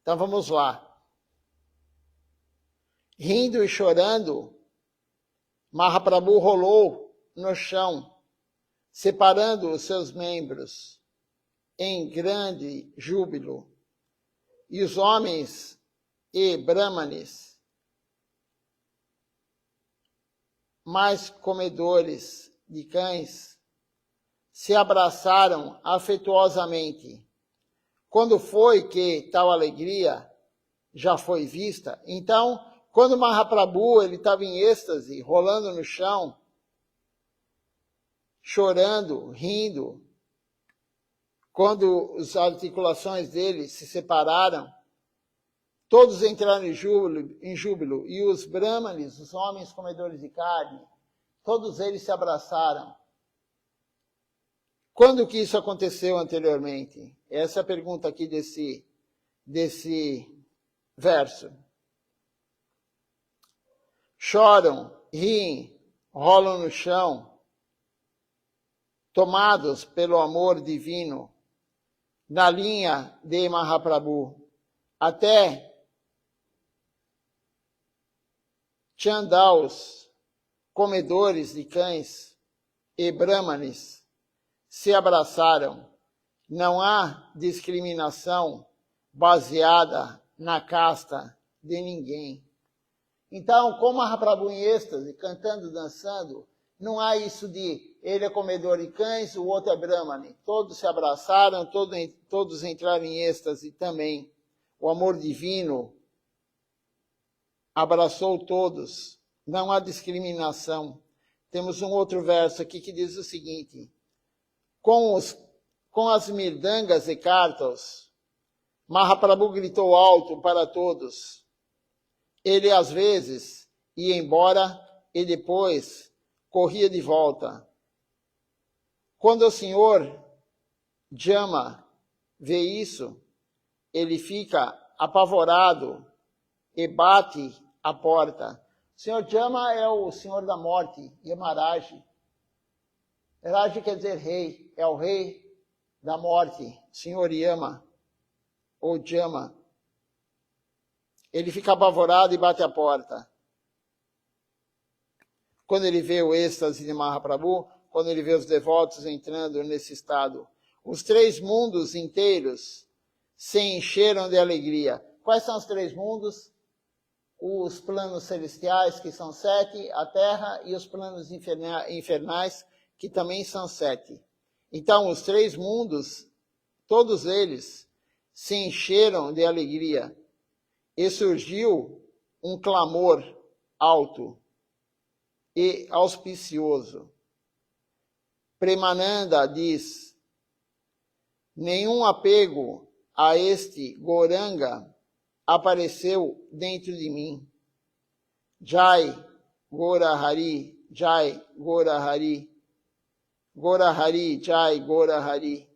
Então vamos lá. Rindo e chorando, Mahaprabhu rolou no chão, separando os seus membros em grande júbilo. E os homens e brahmanes, mais comedores de cães, se abraçaram afetuosamente. Quando foi que tal alegria já foi vista? Então, quando Mahaprabhu estava em êxtase, rolando no chão, chorando, rindo, quando as articulações dele se separaram, todos entraram em júbilo, e os brahmanes, os homens comedores de carne, todos eles se abraçaram. Quando que isso aconteceu anteriormente? Essa é a pergunta aqui desse verso. Choram, riem, rolam no chão, tomados pelo amor divino, na linha de Mahaprabhu, até Chandaus, comedores de cães, e brahmanes se abraçaram. Não há discriminação baseada na casta de ninguém. Então, como Mahaprabhu em êxtase, cantando, dançando, não há isso de ele é comedor de cães, o outro é brahmane. Todos se abraçaram, todos entraram em êxtase também. O amor divino abraçou todos. Não há discriminação. Temos um outro verso aqui que diz o seguinte: com as mirdangas e cartas, Mahaprabhu gritou alto para todos. Ele às vezes ia embora e depois corria de volta. Quando o senhor Jama vê isso, ele fica apavorado e bate a porta. O senhor Jama é o senhor da morte, Yamaraj. Raj quer dizer rei, é o rei da morte, senhor Yama, ou Jama. Ele fica apavorado e bate a porta. Quando ele vê o êxtase de Mahaprabhu, quando ele vê os devotos entrando nesse estado, os 3 mundos inteiros se encheram de alegria. Quais são os 3 mundos? Os planos celestiais, que são 7, a terra, e os planos infernais, que também são 7. Então, os 3 mundos, todos eles, se encheram de alegria. E surgiu um clamor alto e auspicioso. Premananda diz: nenhum apego a este Goranga apareceu dentro de mim. Jai Gora Hari, Jai Gora Hari, Gora Hari, Jai Gora Hari.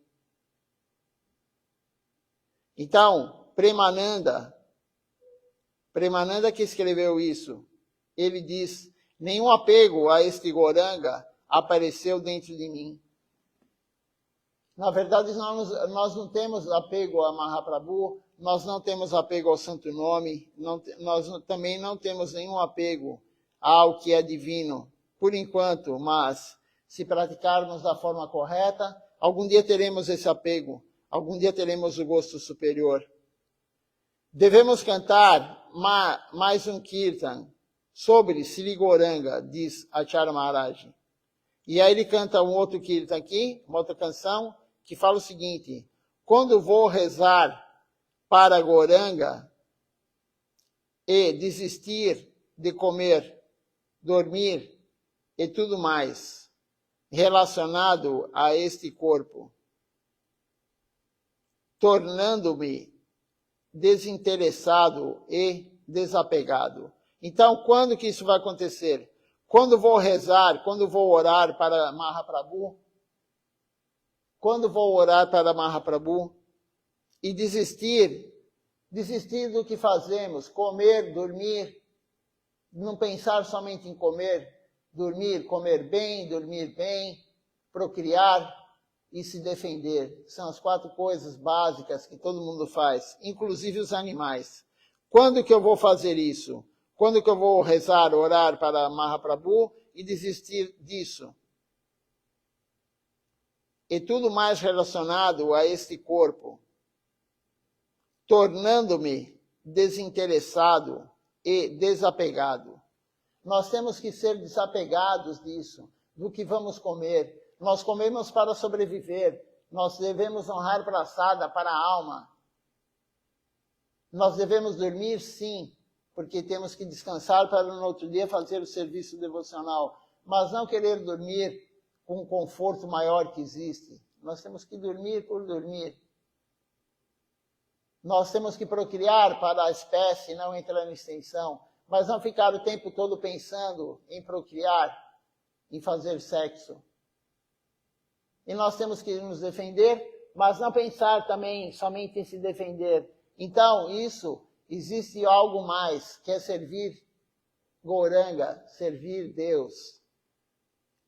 Então, Premananda que escreveu isso, ele diz: nenhum apego a este Goranga apareceu dentro de mim. Na verdade, nós não temos apego a Mahaprabhu, nós não temos apego ao santo nome, nós também não temos nenhum apego ao que é divino, por enquanto, mas se praticarmos da forma correta, algum dia teremos esse apego, algum dia teremos o gosto superior. Devemos cantar mais um kirtan sobre Sri Goranga, diz Acharya Maharaj. E aí ele canta um outro kirtan aqui, uma outra canção, que fala o seguinte: quando vou rezar para Goranga e desistir de comer, dormir e tudo mais relacionado a este corpo, tornando-me desinteressado e desapegado. Então, quando que isso vai acontecer? Quando vou rezar, quando vou orar para Mahaprabhu, quando vou orar para Mahaprabhu e desistir do que fazemos, comer, dormir, não pensar somente em comer, dormir bem, procriar e se defender. São as 4 coisas básicas que todo mundo faz, inclusive os animais. Quando que eu vou fazer isso? Quando que eu vou rezar, orar para Mahaprabhu e desistir disso? E tudo mais relacionado a este corpo, tornando-me desinteressado e desapegado. Nós temos que ser desapegados disso, do que vamos comer. Nós comemos para sobreviver. Nós devemos honrar praçada para a alma. Nós devemos dormir, sim, porque temos que descansar para no outro dia fazer o serviço devocional. Mas não querer dormir com um conforto maior que existe. Nós temos que dormir por dormir. Nós temos que procriar para a espécie não entrar em extinção, mas não ficar o tempo todo pensando em procriar, em fazer sexo. E nós temos que nos defender, mas não pensar também somente em se defender. Então, existe algo mais, que é servir Gauranga, servir Deus.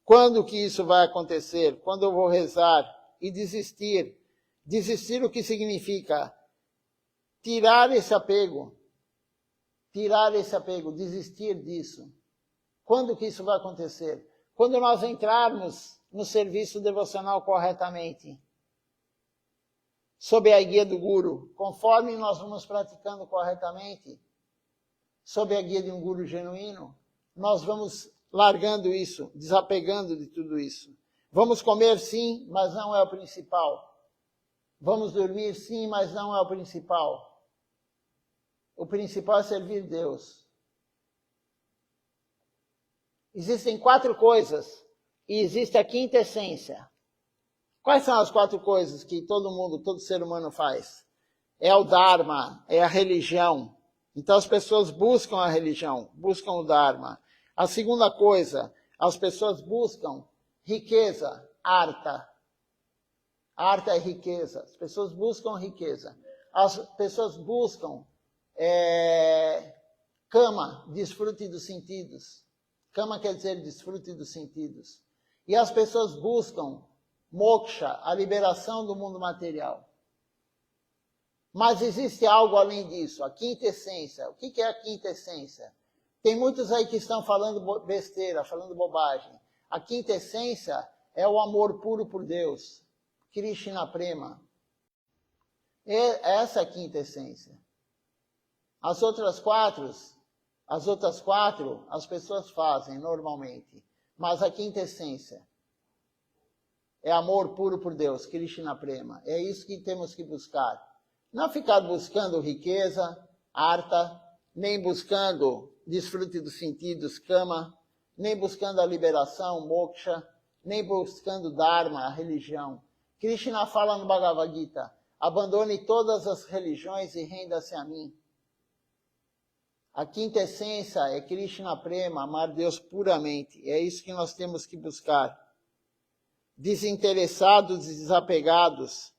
Quando que isso vai acontecer? Quando eu vou rezar e desistir? Desistir o que significa? Tirar esse apego, desistir disso. Quando que isso vai acontecer? Quando nós entrarmos no serviço devocional corretamente, sob a guia do Guru, conforme nós vamos praticando corretamente, sob a guia de um Guru genuíno, nós vamos largando isso, desapegando de tudo isso. Vamos comer sim, mas não é o principal. Vamos dormir sim, mas não é o principal. O principal é servir Deus. Existem 4 coisas e existe a quinta essência. Quais são as 4 coisas que todo ser humano faz? É o Dharma, é a religião. Então as pessoas buscam a religião, buscam o Dharma. A segunda coisa, as pessoas buscam riqueza, artha. Artha é riqueza. As pessoas buscam riqueza. As pessoas buscam kama, desfrute dos sentidos. Kama quer dizer desfrute dos sentidos. E as pessoas buscam moksha, a liberação do mundo material. Mas existe algo além disso, a quinta essência. O que é a quinta essência? Tem muitos aí que estão falando besteira, falando bobagem. A quinta essência é o amor puro por Deus. Krishna Prema. Essa é a quinta essência. As outras quatro, as pessoas fazem normalmente. Mas a quinta essência é amor puro por Deus, Krishna Prema. É isso que temos que buscar. Não ficar buscando riqueza, artha, nem buscando desfrute dos sentidos, kama, nem buscando a liberação, moksha, nem buscando dharma, a religião. Krishna fala no Bhagavad Gita, abandone todas as religiões e renda-se a mim. A quinta essência é Krishna Prema, amar Deus puramente. É isso que nós temos que buscar. Desinteressados e desapegados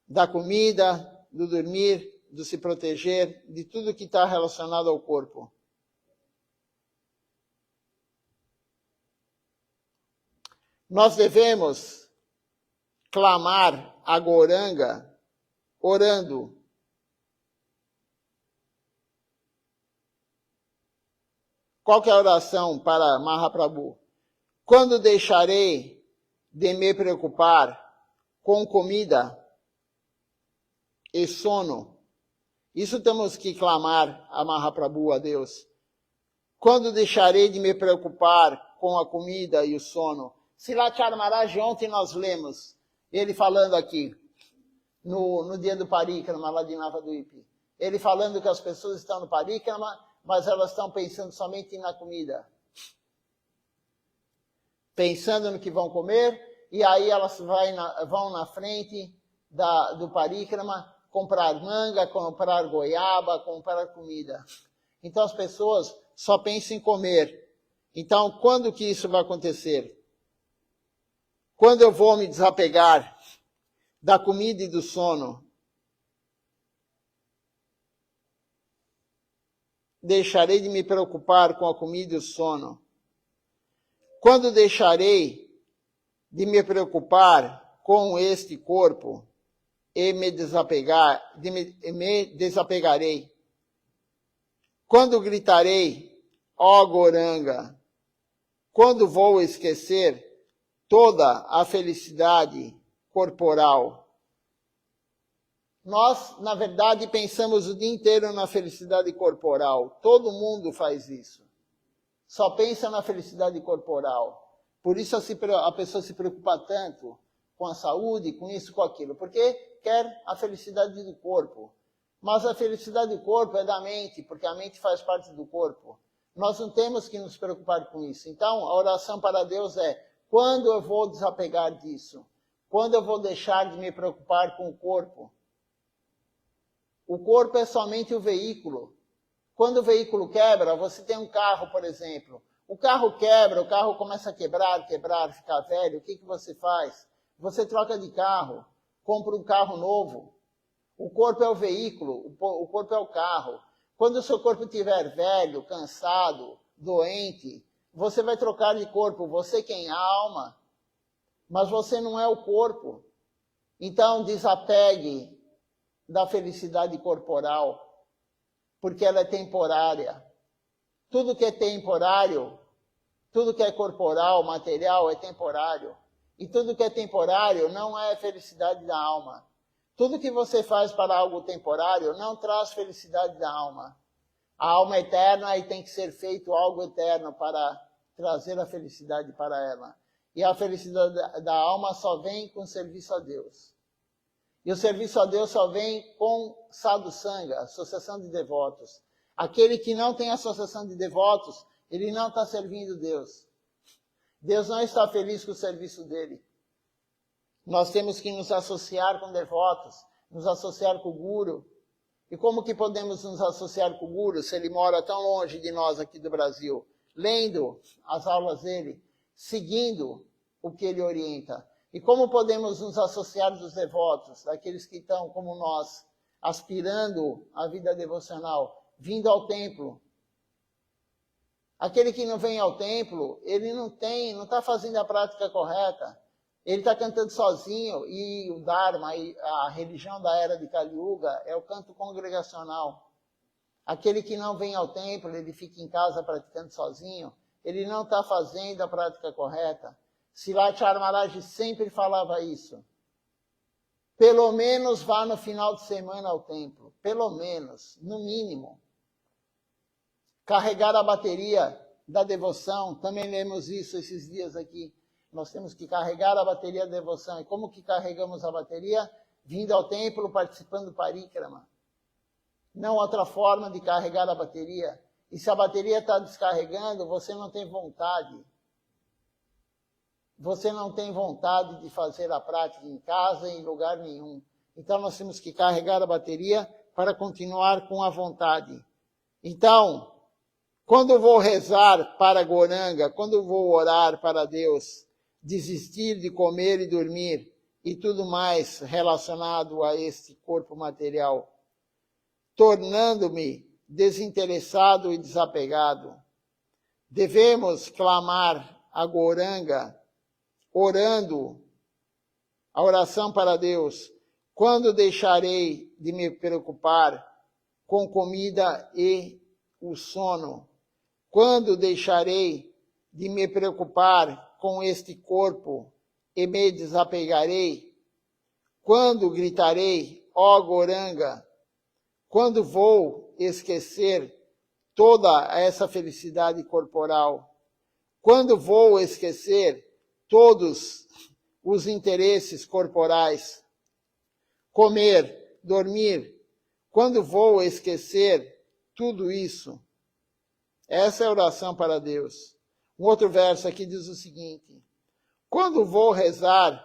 da comida, do dormir, do se proteger, de tudo que está relacionado ao corpo. Nós devemos clamar a Gauranga orando. Qual que é a oração para Mahaprabhu? Quando deixarei de me preocupar com comida e sono? Isso temos que clamar a Mahaprabhu, a Deus. Quando deixarei de me preocupar com a comida e o sono? Silachara Maharaj, ontem nós lemos ele falando aqui, no dia do Parikrama, lá de Navadvipa. Ele falando que as pessoas estão no Parikrama, mas elas estão pensando somente na comida. Pensando no que vão comer, e aí elas vão na frente do Parikrama comprar manga, comprar goiaba, comprar comida. Então as pessoas só pensam em comer. Então quando que isso vai acontecer? Quando eu vou me desapegar da comida e do sono? Deixarei de me preocupar com a comida e o sono. Quando deixarei de me preocupar com este corpo e me desapegarei. Quando gritarei, ó Goranga, quando vou esquecer toda a felicidade corporal. Nós, na verdade, pensamos o dia inteiro na felicidade corporal. Todo mundo faz isso. Só pensa na felicidade corporal. Por isso a pessoa se preocupa tanto com a saúde, com isso, com aquilo. Porque quer a felicidade do corpo. Mas a felicidade do corpo é da mente, porque a mente faz parte do corpo. Nós não temos que nos preocupar com isso. Então, a oração para Deus é: quando eu vou desapegar disso? Quando eu vou deixar de me preocupar com o corpo? O corpo é somente o veículo. Quando o veículo quebra, você tem um carro, por exemplo. O carro quebra, o carro começa a quebrar, ficar velho. O que você faz? Você troca de carro, compra um carro novo. O corpo é o veículo, o corpo é o carro. Quando o seu corpo estiver velho, cansado, doente, você vai trocar de corpo. Você quem? A alma. Mas você não é o corpo. Então, desapegue da felicidade corporal, porque ela é temporária. Tudo que é temporário, tudo que é corporal, material, é temporário. E tudo que é temporário não é felicidade da alma. Tudo que você faz para algo temporário não traz felicidade da alma. A alma é eterna e tem que ser feito algo eterno para trazer a felicidade para ela. E a felicidade da alma só vem com serviço a Deus. E o serviço a Deus só vem com sadhu sangha, associação de devotos. Aquele que não tem associação de devotos, ele não está servindo Deus. Deus não está feliz com o serviço dele. Nós temos que nos associar com devotos, nos associar com o Guru. E como que podemos nos associar com o Guru se ele mora tão longe de nós aqui do Brasil? Lendo as aulas dele, seguindo o que ele orienta. E como podemos nos associar dos devotos, daqueles que estão como nós, aspirando à vida devocional, vindo ao templo? Aquele que não vem ao templo, ele não está fazendo a prática correta. Ele está cantando sozinho, e o Dharma, a religião da era de Kali Yuga, é o canto congregacional. Aquele que não vem ao templo, ele fica em casa praticando sozinho, ele não está fazendo a prática correta. Silatya Maharaj sempre falava isso. Pelo menos vá no final de semana ao templo. Pelo menos, no mínimo. Carregar a bateria da devoção, também lemos isso esses dias aqui. Nós temos que carregar a bateria da devoção. E como que carregamos a bateria? Vindo ao templo, participando do parikrama. Não outra forma de carregar a bateria. E se a bateria está descarregando, você não tem vontade. Você não tem vontade de fazer a prática em casa, em lugar nenhum. Então nós temos que carregar a bateria para continuar com a vontade. Então, quando eu vou rezar para Goranga, quando eu vou orar para Deus, desistir de comer e dormir e tudo mais relacionado a este corpo material, tornando-me desinteressado e desapegado, devemos clamar a Goranga, orando a oração para Deus: quando deixarei de me preocupar com comida e o sono? Quando deixarei de me preocupar com este corpo e me desapegarei? Quando gritarei, ó Goranga? Quando vou esquecer toda essa felicidade corporal? Quando vou esquecer todos os interesses corporais? Comer, dormir, quando vou esquecer tudo isso? Essa é a oração para Deus. Um outro verso aqui diz o seguinte: quando vou rezar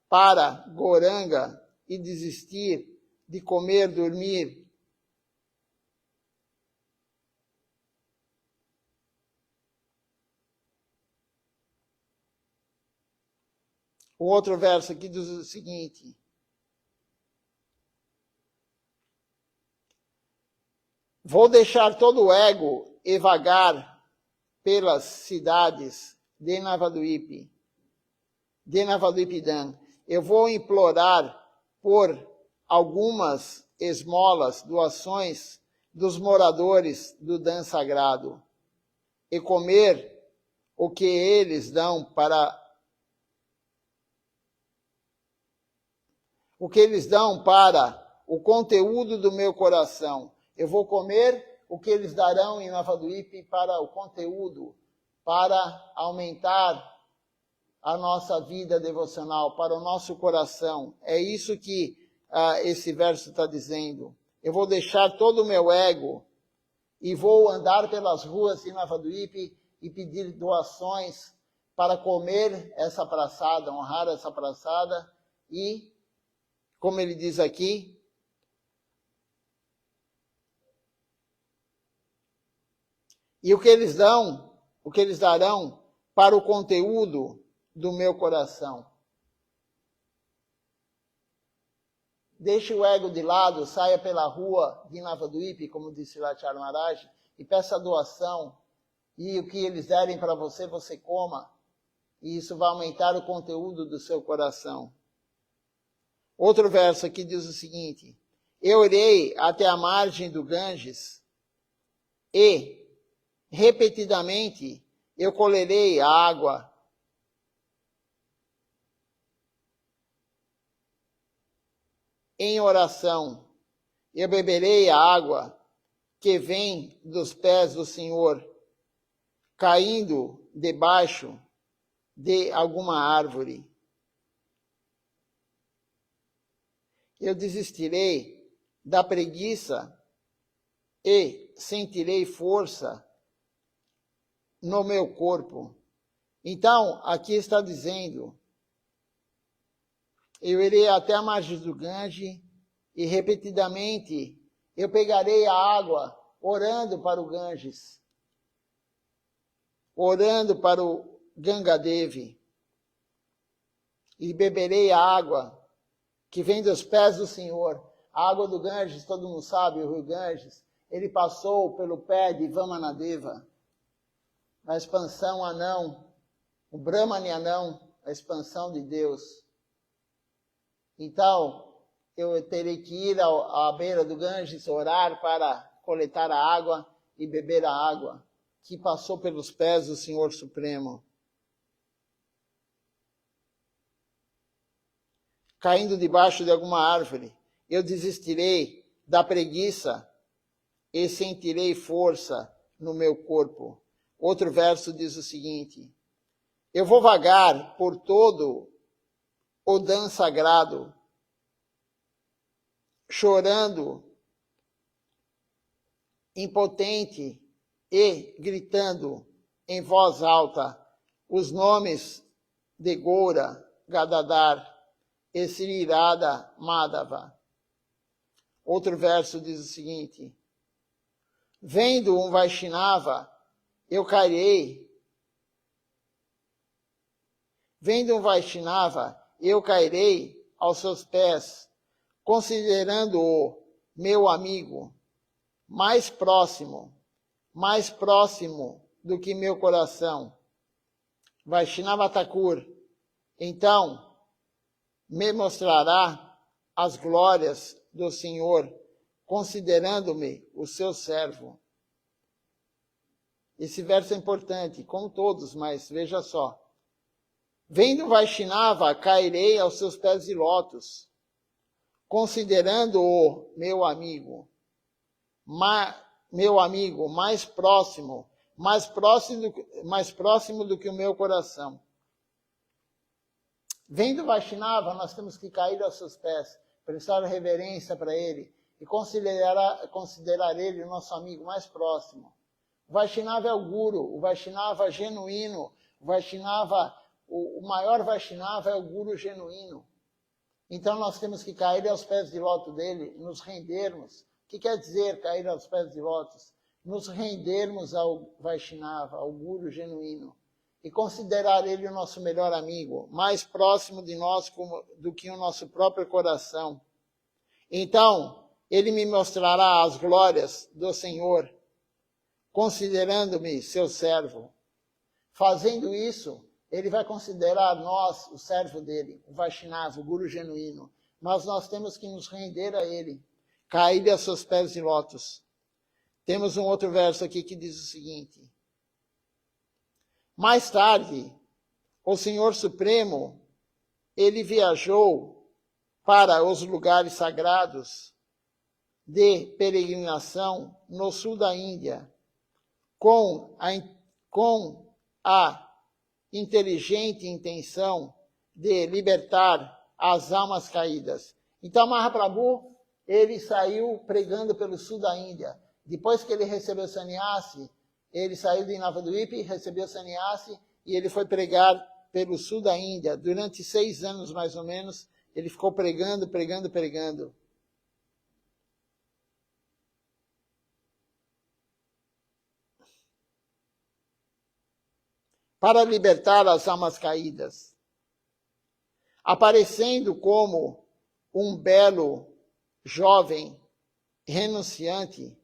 para Goranga e desistir de comer, dormir, o outro verso aqui diz o seguinte: vou deixar todo o ego e vagar pelas cidades de Navadvipa. de Navadvipan. Eu vou implorar por algumas esmolas, doações dos moradores do Dan Sagrado e comer o que eles dão para o conteúdo do meu coração. Eu vou comer o que eles darão em Navadvipa para o conteúdo, para aumentar a nossa vida devocional, para o nosso coração. É isso que esse verso está dizendo. Eu vou deixar todo o meu ego e vou andar pelas ruas de Navadvipa e pedir doações para comer essa praçada, honrar essa praçada e, como ele diz aqui, e o que eles darão para o conteúdo do meu coração. Deixe o ego de lado, saia pela rua de Navadvipa, como disse Rachar Maharaj, e peça doação, e o que eles derem para você, você coma, e isso vai aumentar o conteúdo do seu coração. Outro verso aqui diz o seguinte: eu irei até a margem do Ganges e, repetidamente, eu colherei a água em oração. Eu beberei a água que vem dos pés do Senhor, caindo debaixo de alguma árvore. Eu desistirei da preguiça e sentirei força no meu corpo. Então, aqui está dizendo: eu irei até a margem do Ganges e repetidamente eu pegarei a água orando para o Ganges, orando para o Gangadevi, e beberei a água que vem dos pés do Senhor. A água do Ganges, todo mundo sabe, o rio Ganges, ele passou pelo pé de Vamanadeva, a expansão anão, o Brahmani anão, a expansão de Deus. Então, eu terei que ir à beira do Ganges, orar para coletar a água e beber a água que passou pelos pés do Senhor Supremo. Caindo debaixo de alguma árvore, eu desistirei da preguiça e sentirei força no meu corpo. Outro verso diz o seguinte: eu vou vagar por todo o Dan Sagrado, chorando, impotente e gritando em voz alta os nomes de Goura, Gadadhar e Sri Radha Madhava. Outro verso diz o seguinte: vendo um Vaishnava, eu cairei. Vendo um Vaishnava, eu cairei aos seus pés, considerando-o meu amigo, mais próximo do que meu coração. Vaishnava Thakur, então, me mostrará as glórias do Senhor, considerando-me o seu servo. Esse verso é importante, como todos, mas veja só. Vendo Vaishnava, cairei aos seus pés de lótus, considerando-o meu amigo mais próximo do que o meu coração. Vendo Vaishnava, nós temos que cair aos seus pés, prestar reverência para ele e considerar ele o nosso amigo mais próximo. O Vaishnava é o Guru, o Vaishnava genuíno, o maior Vaishnava é o Guru genuíno. Então nós temos que cair aos pés de lótus dele, nos rendermos. O que quer dizer cair aos pés de lótus? Nos rendermos ao Vaishnava, ao Guru genuíno, e considerar ele o nosso melhor amigo, mais próximo de nós do que o nosso próprio coração. Então, ele me mostrará as glórias do Senhor, considerando-me seu servo. Fazendo isso, ele vai considerar nós o servo dele, o Vaishnava, o Guru genuíno. Mas nós temos que nos render a ele, cair a seus pés de lótus. Temos um outro verso aqui que diz o seguinte: mais tarde, o Senhor Supremo, ele viajou para os lugares sagrados de peregrinação no sul da Índia, com a inteligente intenção de libertar as almas caídas. Então, Mahaprabhu, ele saiu pregando pelo sul da Índia. Depois que ele recebeu sannyasi, ele saiu de Navadvipa, recebeu sannyasi e ele foi pregar pelo sul da Índia. Durante 6 anos, mais ou menos, ele ficou pregando. Para libertar as almas caídas. Aparecendo como um belo jovem renunciante,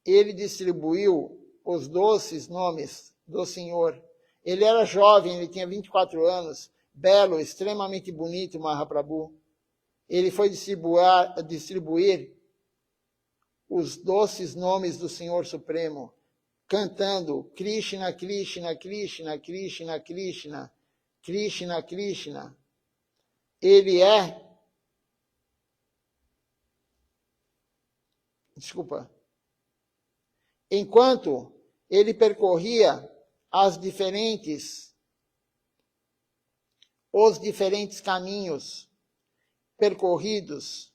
ele distribuiu os doces nomes do Senhor. Ele era jovem, ele tinha 24 anos, belo, extremamente bonito, Mahaprabhu. Ele foi distribuir os doces nomes do Senhor Supremo, cantando Krishna, Krishna, Krishna, Krishna, Krishna, Krishna, Krishna. Ele é... Enquanto ele percorria os diferentes caminhos percorridos,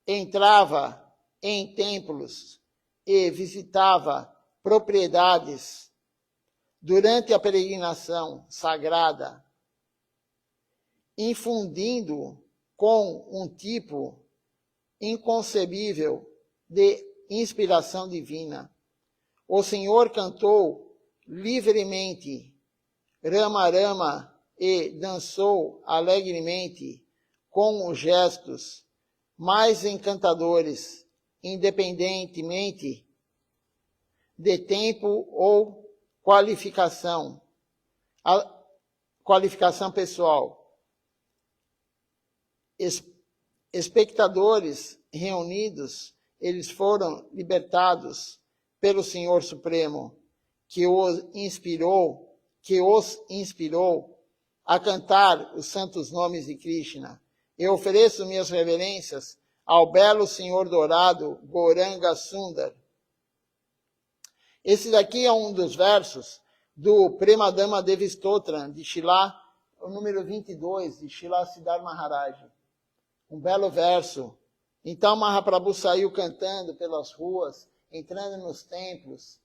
entrava em templos e visitava propriedades durante a peregrinação sagrada, infundindo com um tipo inconcebível de inspiração divina. O Senhor cantou livremente Rama Rama e dançou alegremente com os gestos mais encantadores, independentemente de tempo ou qualificação pessoal. Espectadores reunidos, eles foram libertados pelo Senhor Supremo, que os inspirou a cantar os santos nomes de Krishna. Eu ofereço minhas reverências ao belo Senhor Dourado, Gauranga Sundar. Esse daqui é um dos versos do Premadama Devistotram, de Shila, o número 22, de Shila Siddhar Maharaj. Um belo verso. Então Mahaprabhu saiu cantando pelas ruas, entrando nos templos.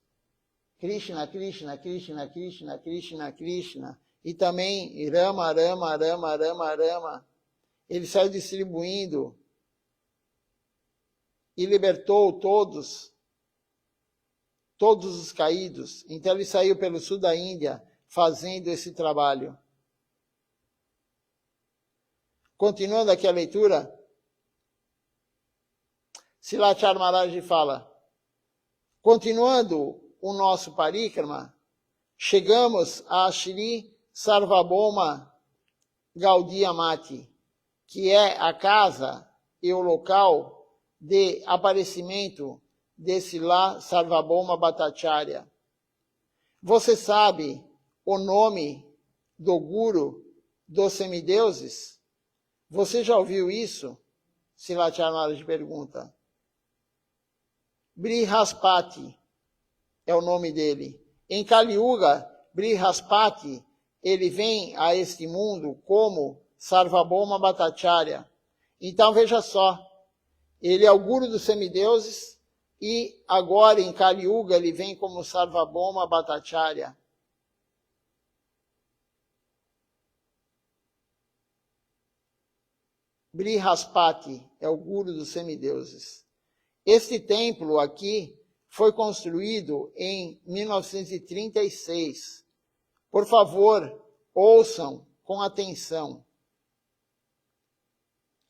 Krishna, Krishna, Krishna, Krishna, Krishna, Krishna. E também Rama, Rama, Rama, Rama, Rama. Ele saiu distribuindo e libertou todos os caídos. Então ele saiu pelo sul da Índia fazendo esse trabalho. Continuando aqui a leitura, Silachar Maharaj fala: continuando o nosso parikrama, chegamos a Shri Sarvabhauma Gaudiya Mati, que é a casa e o local de aparecimento desse lá Sarvabhauma Bhattacharya. Você sabe o nome do Guru dos semideuses? Você já ouviu isso? Silachar Maharaj pergunta. Brihaspati é o nome dele. Em Kali Yuga, Brihaspati, ele vem a este mundo como Sarvabhauma Bhattacharya. Então veja só, ele é o Guru dos semideuses e agora em Kali Yuga ele vem como Sarvabhauma Bhattacharya. Brihaspati é o Guru dos semideuses. Este templo aqui foi construído em 1936. Por favor, ouçam com atenção.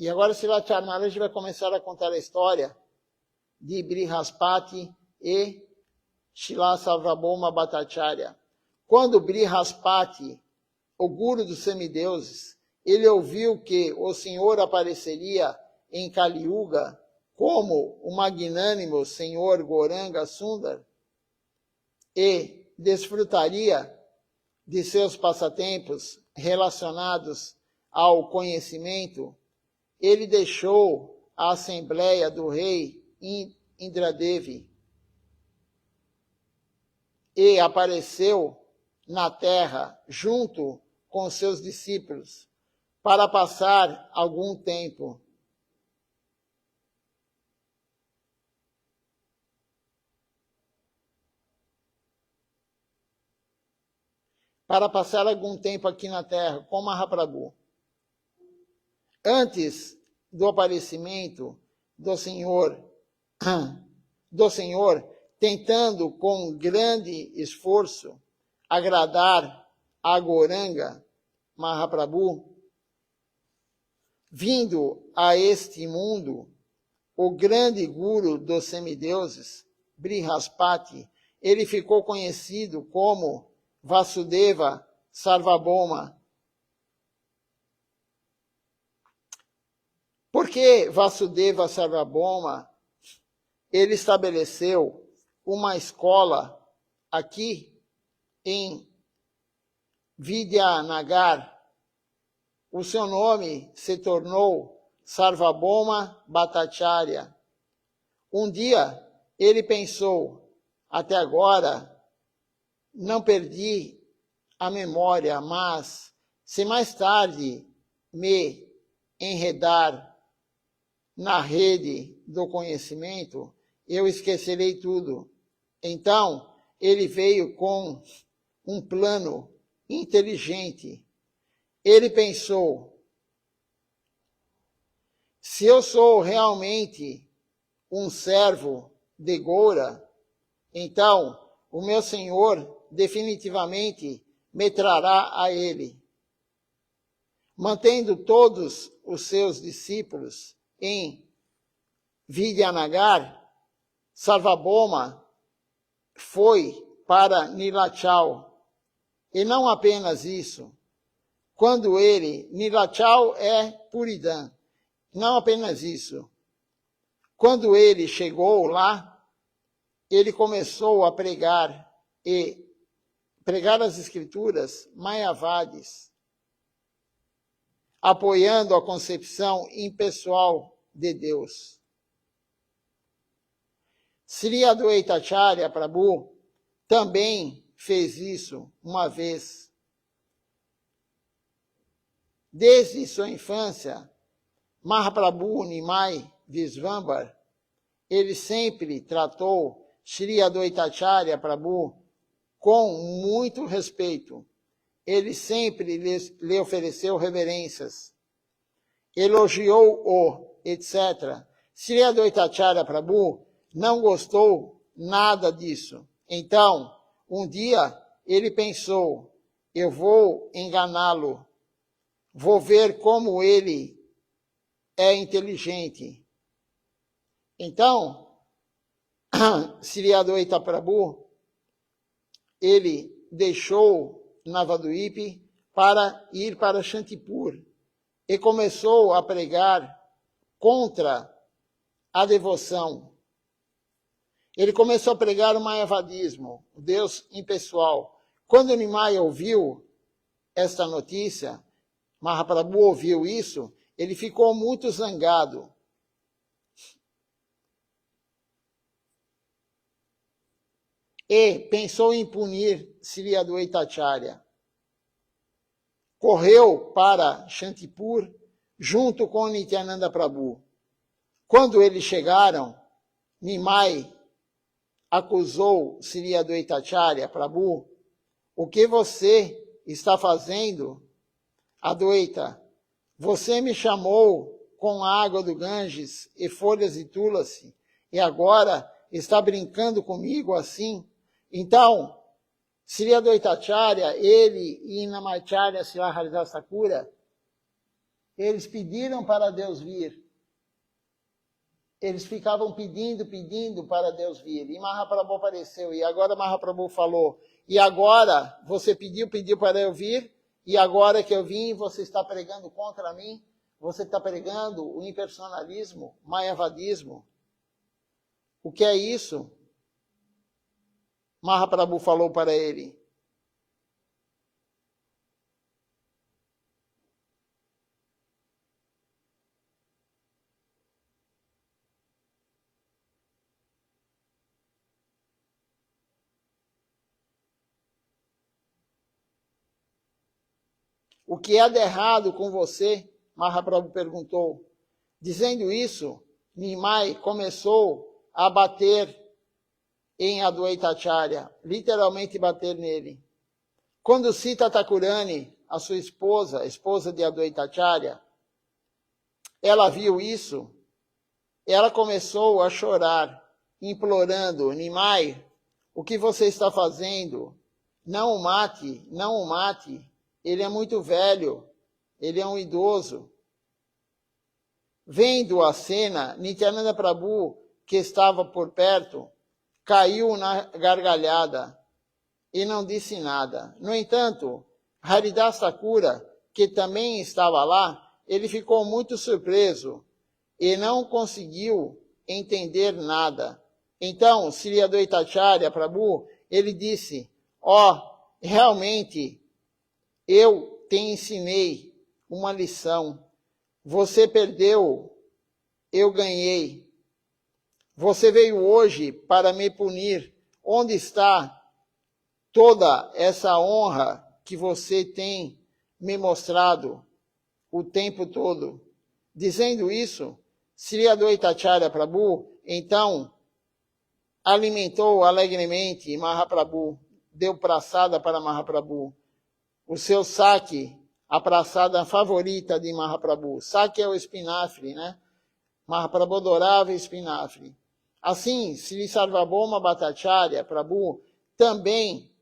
E agora Silachar Maharaj vai começar a contar a história de Brihaspati e Shila Sarvabhauma Bhattacharya. Quando Brihaspati, o guru dos semideuses, ele ouviu que o Senhor apareceria em Kali Yuga como o magnânimo Senhor Gauranga Sundar e desfrutaria de seus passatempos relacionados ao conhecimento, ele deixou a assembleia do rei Indradevi e apareceu na terra junto com seus discípulos para passar algum tempo. Para passar algum tempo aqui na terra com Mahaprabhu. Antes do aparecimento do Senhor, tentando com grande esforço agradar a Gauranga Mahaprabhu, vindo a este mundo, o grande guru dos semideuses, Brihaspati, ele ficou conhecido como Vasudeva Sarvabhauma. Por que Vasudeva Sarvabhauma? Ele estabeleceu uma escola aqui em Vidyanagar. O seu nome se tornou Sarvabhauma Bhattacharya. Um dia ele pensou, até agora não perdi a memória, mas se mais tarde me enredar na rede do conhecimento, eu esquecerei tudo. Então, ele veio com um plano inteligente. Ele pensou, se eu sou realmente um servo de Gaura, então o meu Senhor definitivamente me trará a ele. Mantendo todos os seus discípulos em Vidyanagar, Sarvabhauma foi para Nilachal. E não apenas isso. Quando ele, Nilachal é Puridã, não apenas isso. Quando ele chegou lá, ele começou a pregar as escrituras Mayavadis, apoiando a concepção impessoal de Deus. Sri Adwaita Acharya Prabhu também fez isso uma vez. Desde sua infância, Mahaprabhu Nimai Visvambar, ele sempre tratou Sri Adwaita Acharya Prabhu com muito respeito. Ele sempre lhe ofereceu reverências, elogiou-o, etc. Sri Adwaita Acharya Prabhu não gostou nada disso. Então, um dia, ele pensou, eu vou enganá-lo, vou ver como ele é inteligente. Então, Sri Adwaita Prabhu, ele deixou Navadvipa para ir para Shantipur e começou a pregar contra a devoção. Ele começou a pregar o Mayavadismo, o Deus impessoal. Quando Nimai ouviu esta notícia, Mahaprabhu ouviu isso, ele ficou muito zangado. E pensou em punir Sri Adwaita Acharya. Correu para Shantipur junto com Nityananda Prabhu. Quando eles chegaram, Nimai acusou Sri Adwaita Acharya Prabhu. O que você está fazendo, Adwaita? Você me chamou com a água do Ganges e folhas de Tulasi e agora está brincando comigo assim? Então, Sri Adwaita Acharya, ele e Namacharya Srila Haridas Thakura, eles pediram para Deus vir. eles ficavam pedindo para Deus vir. E Mahaprabhu apareceu. E agora Mahaprabhu falou, e agora você pediu para eu vir, e agora que eu vim, você está pregando contra mim? Você está pregando o impersonalismo, mayavadismo. O que é isso? Mahaprabhu falou para ele. O que há de errado com você? Mahaprabhu perguntou. Dizendo isso, Nimai começou a bater em Advaitacharya, literalmente bater nele. Quando Sita Thakurani, a sua esposa, a esposa de Advaitacharya, ela viu isso, ela começou a chorar, implorando, Nimai, o que você está fazendo? Não o mate, não o mate. Ele é muito velho, ele é um idoso. Vendo a cena, Nityananda Prabhu, que estava por perto, caiu na gargalhada e não disse nada. No entanto, Haridas Thakura, que também estava lá, ele ficou muito surpreso e não conseguiu entender nada. Então, Sri Advaitacharya Prabhu, ele disse, realmente, eu te ensinei uma lição. Você perdeu, eu ganhei. Você veio hoje para me punir. Onde está toda essa honra que você tem me mostrado o tempo todo? Dizendo isso, Sri Advaitacharya Prabhu, então, alimentou alegremente Mahaprabhu, deu praçada para Mahaprabhu. O seu saque, a praçada favorita de Mahaprabhu. Saque é o espinafre, né? Mahaprabhu adorava espinafre. Assim, Sri Sarvabhauma Bhattacharya Prabhu também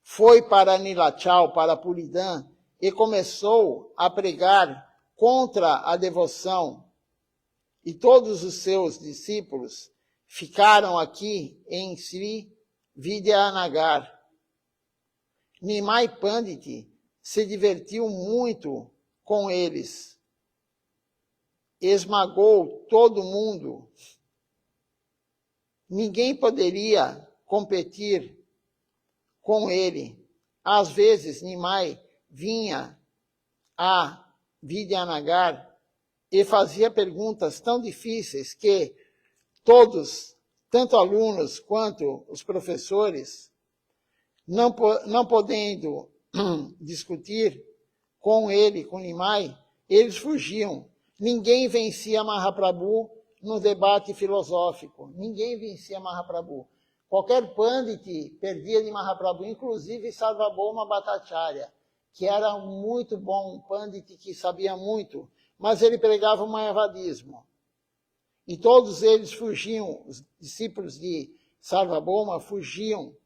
foi para Nilachal, para Puridã, e começou a pregar contra a devoção. E todos os seus discípulos ficaram aqui em Sri Vidyanagar. Nimai Pandit se divertiu muito com eles. Esmagou todo mundo. Ninguém poderia competir com ele. Às vezes, Nimai vinha a Vidyanagar e fazia perguntas tão difíceis que todos, tanto alunos quanto os professores, não podendo discutir com ele, com Nimai, eles fugiam. Ninguém vencia Mahaprabhu no debate filosófico. Ninguém vencia Mahaprabhu. Qualquer pandit perdia de Mahaprabhu, inclusive Sarvabhauma Bhattacharya, que era muito bom, um pandit que sabia muito, mas ele pregava o mayavadismo. E todos eles fugiam, os discípulos de Sarvabhauma fugiam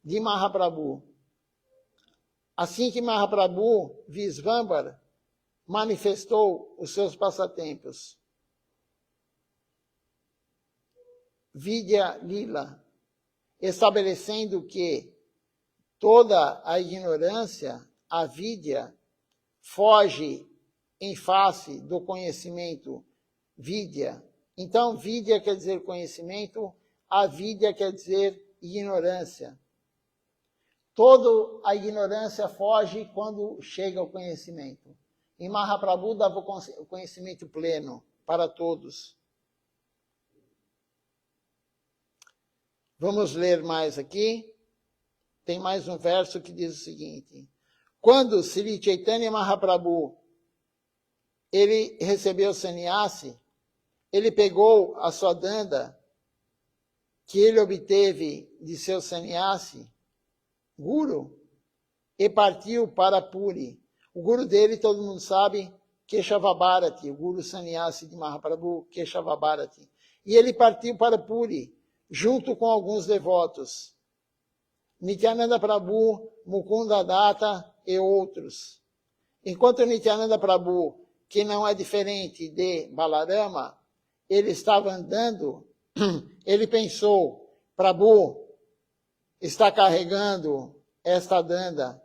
de Mahaprabhu. Assim que Mahaprabhu, Visvambara, manifestou os seus passatempos. Vidya Lila, estabelecendo que toda a ignorância, a vidya, foge em face do conhecimento vidya. Então, vidya quer dizer conhecimento, a vidya quer dizer ignorância. Toda a ignorância foge quando chega o conhecimento. E Mahaprabhu dava o conhecimento pleno para todos. Vamos ler mais aqui. Tem mais um verso que diz o seguinte. Quando Sri Chaitanya Mahaprabhu ele recebeu o sannyasi, ele pegou a sua danda que ele obteve de seu sannyasi, Guru, e partiu para Puri. O Guru dele, todo mundo sabe, Keshava Bharati, o Guru sannyasi de Mahaprabhu, Keshava Bharati. E ele partiu para Puri, junto com alguns devotos. Nityananda Prabhu, Mukunda Datta e outros. Enquanto Nityananda Prabhu que não é diferente de Balarama, ele estava andando, ele pensou, Prabhu está carregando esta danda,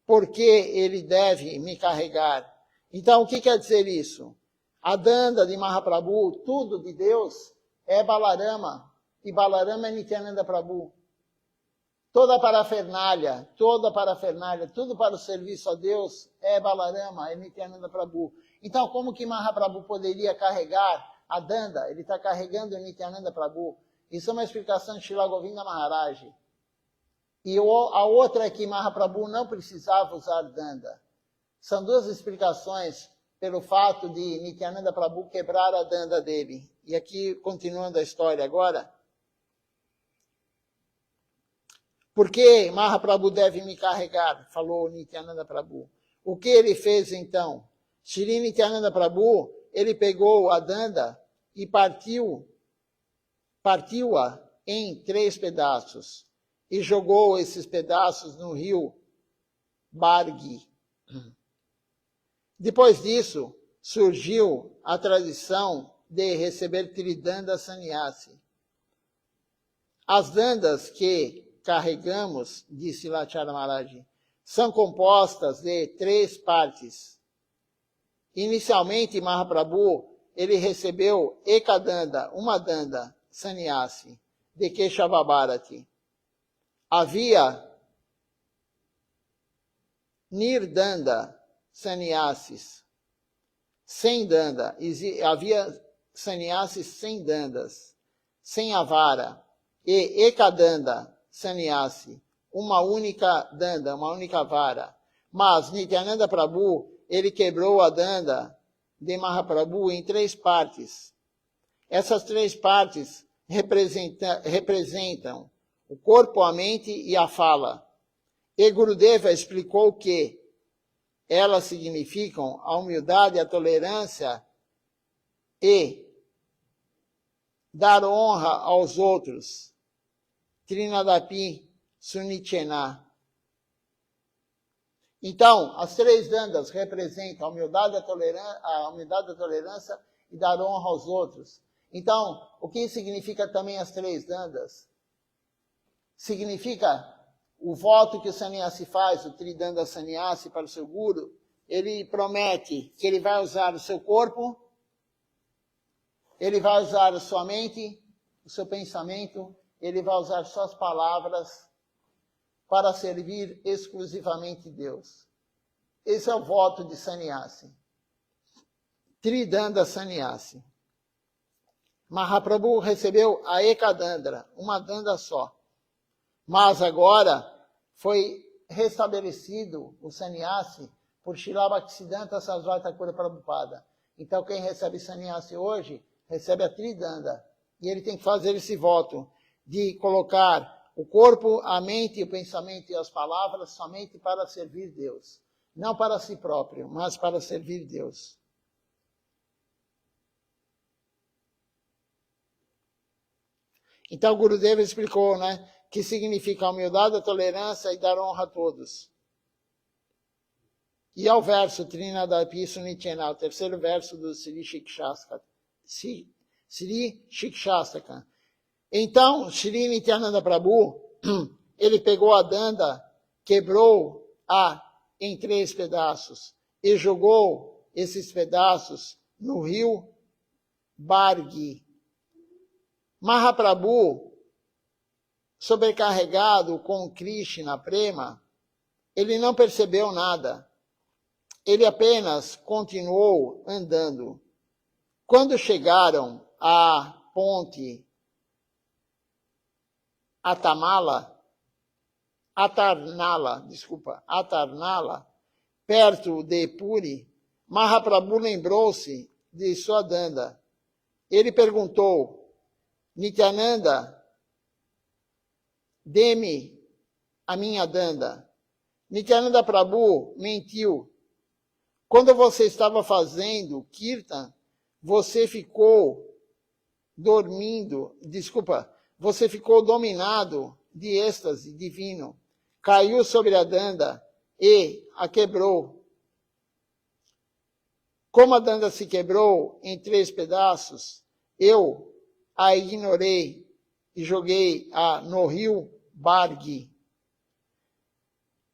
por que ele deve me carregar? Então, o que quer dizer isso? A danda de Mahaprabhu, tudo de Deus, é Balarama, e Balarama é Nityananda Prabhu. Toda a parafernália, tudo para o serviço a Deus é Balarama, é Nityananda Prabhu. Então, como que Mahaprabhu poderia carregar a danda? Ele está carregando o Nityananda Prabhu. Isso é uma explicação de Srila Govinda Maharaj. E a outra é que Mahaprabhu não precisava usar danda. São duas explicações pelo fato de Nityananda Prabhu quebrar a danda dele. E aqui, continuando a história agora. Por que Mahaprabhu deve me carregar? Falou Nityananda Prabhu. O que ele fez então? Shri Nityananda Prabhu, ele pegou a danda e partiu-a em 3 pedaços. E jogou esses pedaços no rio Bargi. Depois disso, surgiu a tradição de receber Tridanda Sannyasi. As dandas que carregamos, disse Lachara Maharaj, são compostas de 3 partes. Inicialmente, Mahaprabhu, ele recebeu Ekadanda, uma danda, Sannyasi, de Keshava Bharati. Havia Nirdanda, Sannyasis, sem danda. Havia Sannyasis sem dandas, sem avara. E Ekadanda, Sannyasi, uma única danda, uma única vara. Mas Nityananda Prabhu, ele quebrou a danda de Mahaprabhu em 3 partes. Essas 3 partes representam o corpo, a mente e a fala. E Gurudeva explicou que elas significam a humildade, a tolerância e dar honra aos outros. Trinadapi Sunichena. Então, as 3 dandas representam a humildade, a tolerância e dar honra aos outros. Então, o que significa também as 3 dandas? Significa o voto que o sannyasi faz, o Tridanda Sannyasi para o seu guru. Ele promete que ele vai usar o seu corpo, ele vai usar a sua mente, o seu pensamento, ele vai usar suas palavras para servir exclusivamente Deus. Esse é o voto de sannyasi. Tridanda Sannyasi. Mahaprabhu recebeu a Ekadandra, uma danda só. Mas agora foi restabelecido o sannyasi por Srila Bhaktisiddhanta Sarasvati Thakura Prabhupada. Então quem recebe sannyasi hoje, recebe a Tridanda. E ele tem que fazer esse voto de colocar o corpo, a mente, o pensamento e as palavras somente para servir Deus. Não para si próprio, mas para servir Deus. Então, o Gurudeva explicou, né, que significa a humildade, a tolerância e dar honra a todos. E ao verso Trinadapi Sunichena, o terceiro verso do Sri Shikshastaka. Então, Shri Nityananda Prabhu, ele pegou a danda, quebrou-a em 3 pedaços e jogou esses pedaços no rio Bargi. Mahaprabhu, sobrecarregado com Krishna Prema, ele não percebeu nada. Ele apenas continuou andando. Quando chegaram à ponte Atarnala, perto de Puri, Mahaprabhu lembrou-se de sua danda. Ele perguntou, Nityananda, dê-me a minha danda. Nityananda Prabhu mentiu. Quando você estava fazendo kirtan, você ficou dominado de êxtase divino. Caiu sobre a danda e a quebrou. Como a danda se quebrou em 3 pedaços, eu a ignorei e joguei-a no rio Bargi.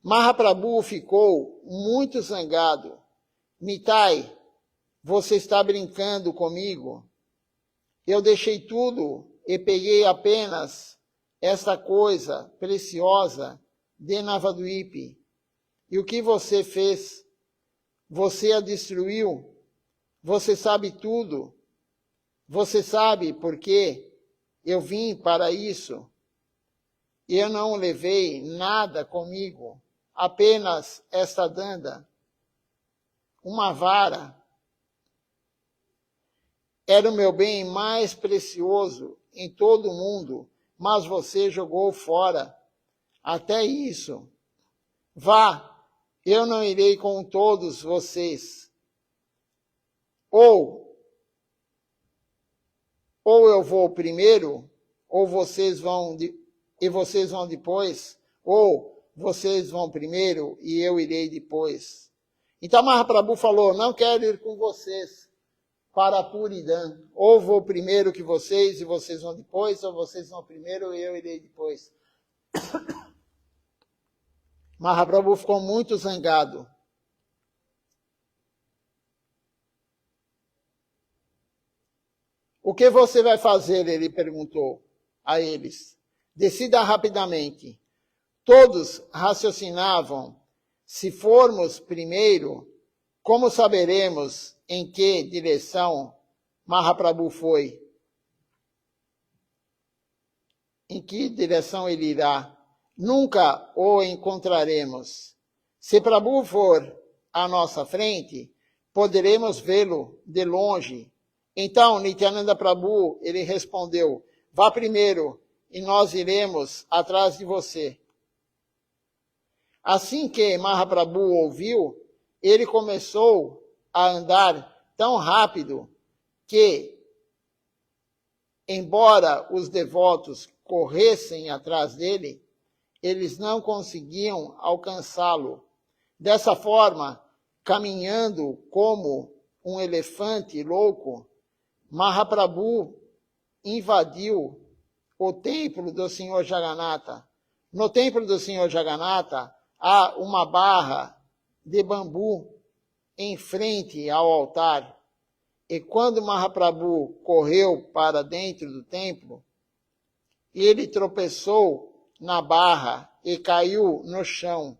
Mahaprabhu ficou muito zangado. Nitai, você está brincando comigo? Eu deixei tudo e peguei apenas esta coisa preciosa de Navadvipa. E o que você fez? Você a destruiu. Você sabe tudo. Você sabe por que eu vim para isso. Eu não levei nada comigo, apenas esta danda, uma vara. Era o meu bem mais precioso em todo o mundo, mas você jogou fora até isso. Vá, eu não irei com todos vocês. Ou eu vou primeiro, ou vocês vão depois, ou vocês vão primeiro e eu irei depois. Então Mahaprabhu falou, não quero ir com vocês para Puridam. Ou vou primeiro que vocês e vocês vão depois, ou vocês vão primeiro e eu irei depois. Mahaprabhu ficou muito zangado. O que você vai fazer? Ele perguntou a eles. Decida rapidamente. Todos raciocinavam. Se formos primeiro, como saberemos em que direção Mahaprabhu foi? Em que direção ele irá? Nunca o encontraremos. Se Prabhu for à nossa frente, poderemos vê-lo de longe. Então, Nityananda Prabhu, ele respondeu, vá primeiro e nós iremos atrás de você. Assim que Mahaprabhu ouviu, ele começou a andar tão rápido que, embora os devotos corressem atrás dele, eles não conseguiam alcançá-lo. Dessa forma, caminhando como um elefante louco, Mahaprabhu invadiu o templo do Senhor Jagannatha. No templo do Senhor Jagannatha há uma barra de bambu em frente ao altar. E quando Mahaprabhu correu para dentro do templo, ele tropeçou na barra e caiu no chão.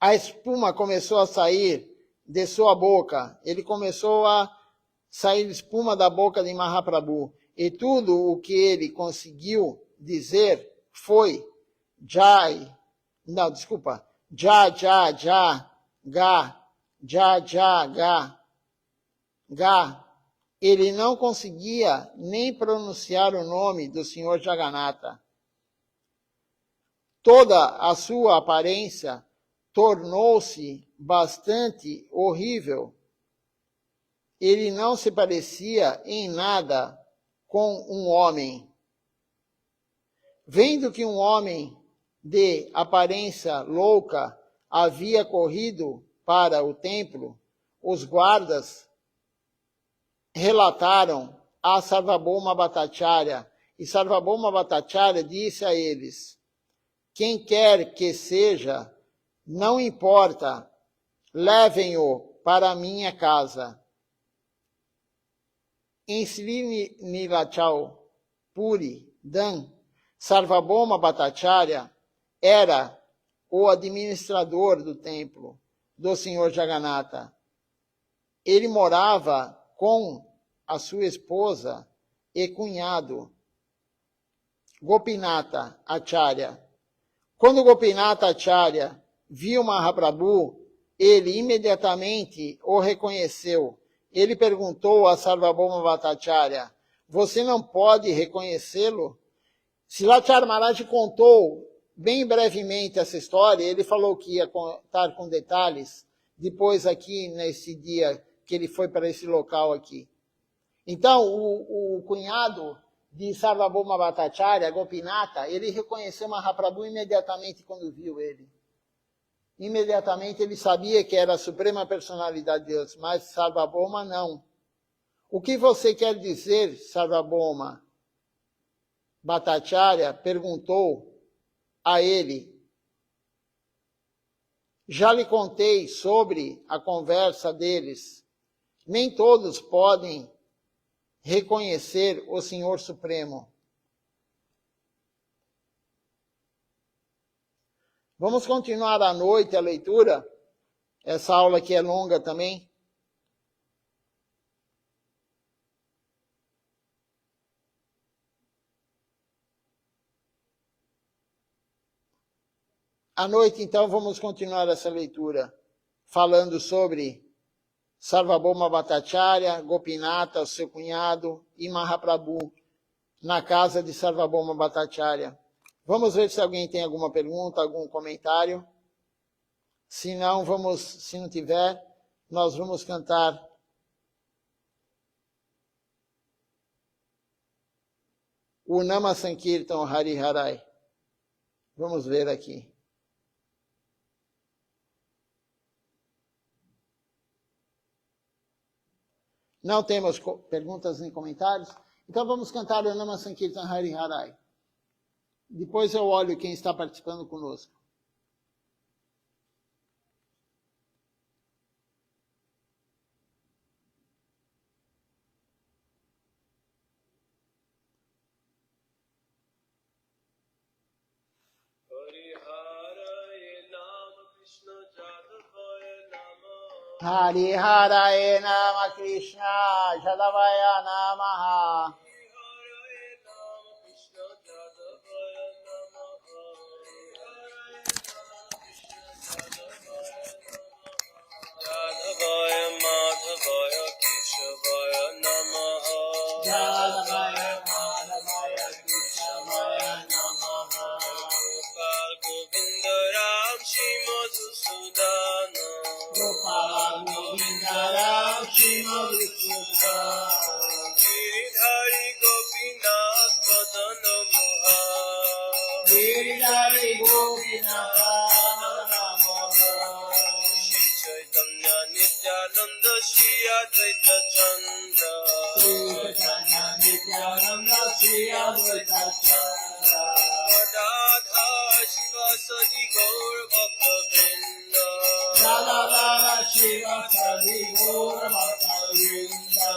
A espuma começou a sair de sua boca. Ele começou a sair espuma da boca de Mahaprabhu. E tudo o que ele conseguiu dizer foi Jai, Ja, Ja, Ja, Ga, Ja, Ja, Ga, Ga. Ele não conseguia nem pronunciar o nome do Senhor Jagannatha. Toda a sua aparência tornou-se bastante horrível. Ele não se parecia em nada com um homem. Vendo que um homem de aparência louca havia corrido para o templo, os guardas relataram a Sarvabhauma Bhattacharya, e Sarvabhauma Bhattacharya disse a eles, quem quer que seja, não importa, levem-o para a minha casa. Em Sri Nilachal Puri Dan, Sarvabhauma Bhattacharya era o administrador do templo do Senhor Jagannatha. Ele morava com a sua esposa e cunhado, Gopinatha Acharya. Quando Gopinatha Acharya viu Mahaprabhu, ele imediatamente o reconheceu. Ele perguntou a Sarvabhauma Bhattacharya, você não pode reconhecê-lo? Silachar Maharaj contou bem brevemente essa história, ele falou que ia contar com detalhes depois aqui nesse dia que ele foi para esse local aqui. Então, o cunhado de Sarvabhauma Bhattacharya, Gopinatha, ele reconheceu Mahaprabhu imediatamente quando viu ele. imediatamente ele sabia que era a suprema personalidade de Deus, mas Sarvabhauma não. O que você quer dizer, Sarvabhauma? Bhattacharya perguntou a ele. Já lhe contei sobre a conversa deles. Nem todos podem reconhecer o Senhor Supremo. Vamos continuar à noite a leitura. Essa aula aqui é longa também. À noite, então, vamos continuar essa leitura, falando sobre Sarvabhauma Bhattacharya, Gopinata, o seu cunhado, e Mahaprabhu, na casa de Sarvabhauma Bhattacharya. Vamos ver se alguém tem alguma pergunta, algum comentário. Se não tiver, nós vamos cantar o Nama Sankirtan Hari Harai. Vamos ver aqui. Não temos perguntas nem comentários? Então vamos cantar o Nama Sankirtan Hari Harai. Depois eu olho quem está participando conosco. Hari Haraye Nama Krishna Jadavaya Namaha. Jadavaya Madhavaya Keshavaya Namaha. Jadavaya Madhavaya Keshavaya Namaha. Gopal Govinda Ram Shri Madhusudana. Gopal Govinda Ram Shri Madhusudana. Giridhari Gopinath Madana Moha. Giridhari Gopinath Madana Moha. Shri Chaitanya Nityananda Shri Advaita Chandra. Shri Chaitanya Nityananda Shri Advaita Chandra. Radha Shiva Sadi Gaur Bhakta Vrinda. Radha Shiva Sadi Gaur Bhakta Vrinda.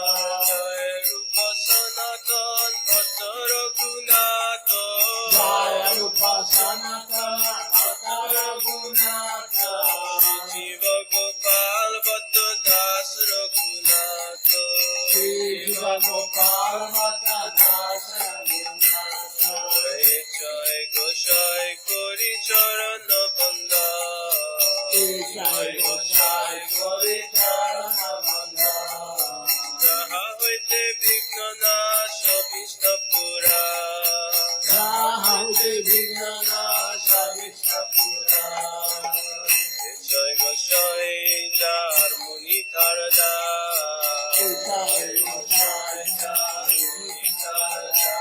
Jai Rupa Sanatan Bhatta Raghunatha. Jaya Rupa Sanatana Bhakta Raghunatha. Shri Jiva Gopal Bhatta Das Raghunatha. Shri Jiva Gopal Bhatta Das Raghunatha. Jai Jai Goshai Kori Charana Banda. Jai Gosai Kori Charana Banda. Jaha hoite Vigna Nasha Vishnu Pura. Jahauti Vignana Savishapura. Jai Goshai Jar Muni Tarada. Jai Gosai Jahauti Vignana.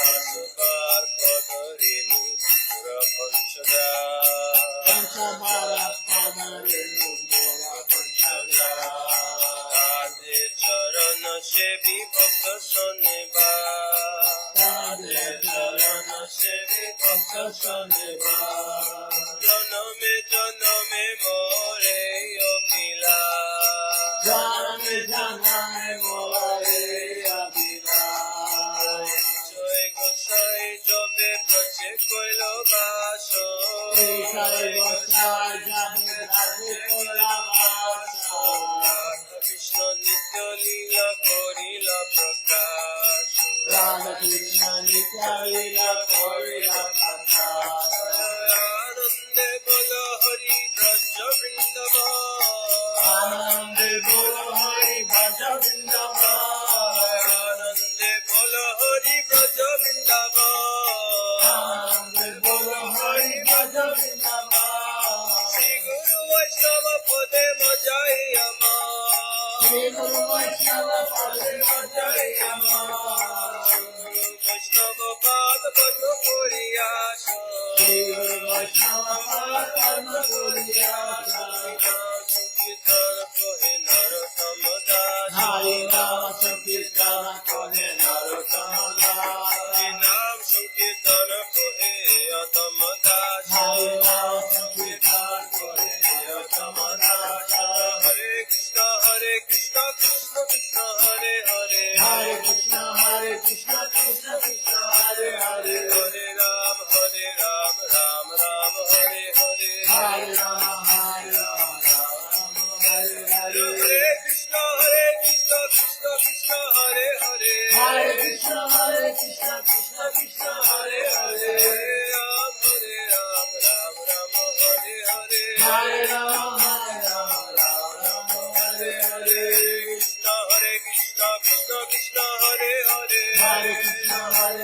Asukar Padarenu Pura Panchada. Panchamara Padarenu Pura Panchada. Ade Charana Shevi Bhakta Saneva. Ade Charana Sevi Bhakta Saneva. Janame Janame More Abhila. Janame Janame More Abhila. Jai Gosai Jobe Prache Koilo Baso. Jai Gosai Jabe Raje Kolavasa. Radha Krishna Nitya Lila Korila Prakash. Radha Krishna Nitya Lila Korila Prakash. Anande Bola Hari Braja Vrindavan. Anande Bolo Hari Bhaja Vrindavan. Anande Bola Hari Braja Vrindavan. Anande Bolo Hari Bhaja Vrindavan. Shri Guru Vaishnava Pade Majai Ama. Shri Guru Vaishnava Pade Majai Ama. Guru Vaishnava Pada Padma Puriyasha. Shri Guru Vaishnava Dharma Guriyata Sankirtan Kohe Narottama Das Hari Nama Sankirtan Kohe Narottama Das Hari Nam Sankirtan Kohe Atama Das Hari Nam Sankirtan Kohe Atama Das Hare Krishna Krishna Krishna Hare Hare Hare Krishna Krishna Krishna Hare Hare Hare Ram Ram Ram Hare Hare Hare Rama Ram Hare Hare Hare Krishna Krishna Krishna Hare Hare Hare Krishna Krishna Krishna Hare Hare Hare Ram Ram Hare Hare Hare Rama Ram Hare Hare Krishna Krishna Krishna Hare Hare Hare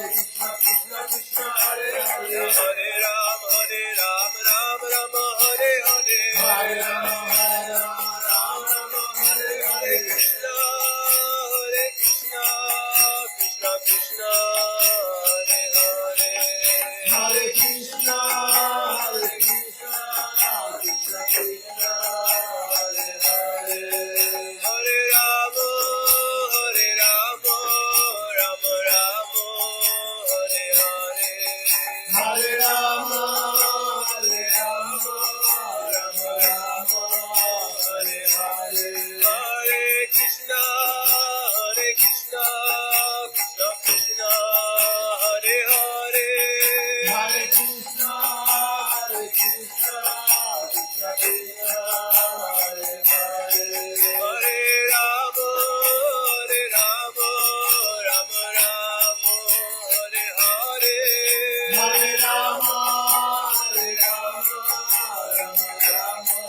Krishna Krishna Krishna Hare Hare Hare Ram Ram Hare Hare Hare Rama Ram Hare Hare Krishna Krishna Krishna Hare Hare Hare Krishna Krishna Krishna Hare Hare Hare Rama Rama Rama Hare Hare Hare Rama Rama Rama Hare Hare Hare Krishna Krishna Krishna Hare Hare Hare Krishna Krishna Krishna Hare Hare Hare Rama Rama Rama Hare Hare Hare Rama Rama Rama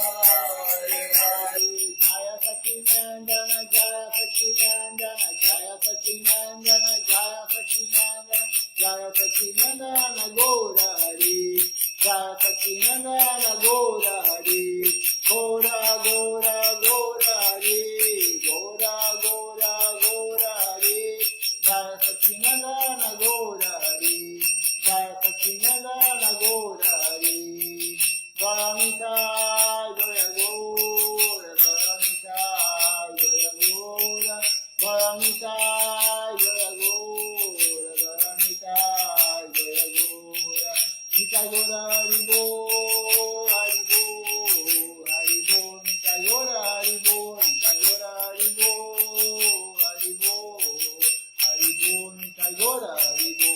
Hare Hare Jaya Sacinandana Jaya Sacinandana Jaya Sacinandana Jaya Sacinandana Jaya Sacinandana Gaura Hari Jaya Sacinandana Gaura Hari Gaura Gaura Gaura Hari Gaura Gaura Gaura Hari Jaya Sacinandana Gaura Hari Jaya Sacinandana Gaura Hari Garamita Jaya Gaura Garamita Jaya Gaura Garamita Jaya Gaura Garamita Jaya Gaura Nita Gaura Haribo Haribo Haribo Nita Gaura Haribo Nita Gaura Haribo Haribo Haribo Nita Gaura Haribo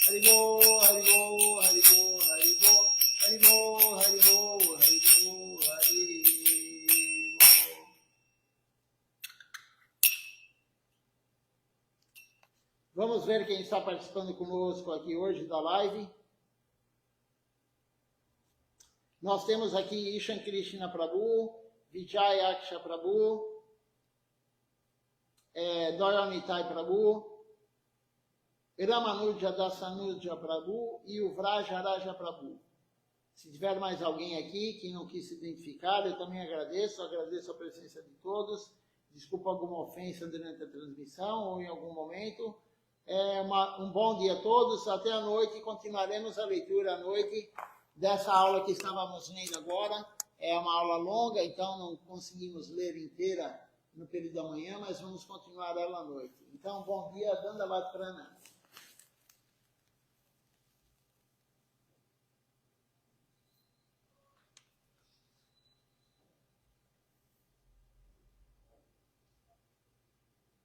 Haribo Haribo Haribo Haribo Haribo Haribo Haribo Haribo. Vamos ver quem está participando conosco aqui hoje da live. Nós temos aqui Ishan Krishna Prabhu, Vijay Aksha Prabhu, Dayanitai Prabhu, Ramanuja Dasanuja Prabhu e o Vrajaraja Prabhu. Se tiver mais alguém aqui que não quis se identificar, eu também agradeço a presença de todos. Desculpa alguma ofensa durante a transmissão ou em algum momento. Um bom dia a todos, até a noite, continuaremos a leitura à noite dessa aula que estávamos lendo agora. É uma aula longa, então não conseguimos ler inteira no período da manhã, mas vamos continuar ela à noite. Então, bom dia, Dandavat Pranam.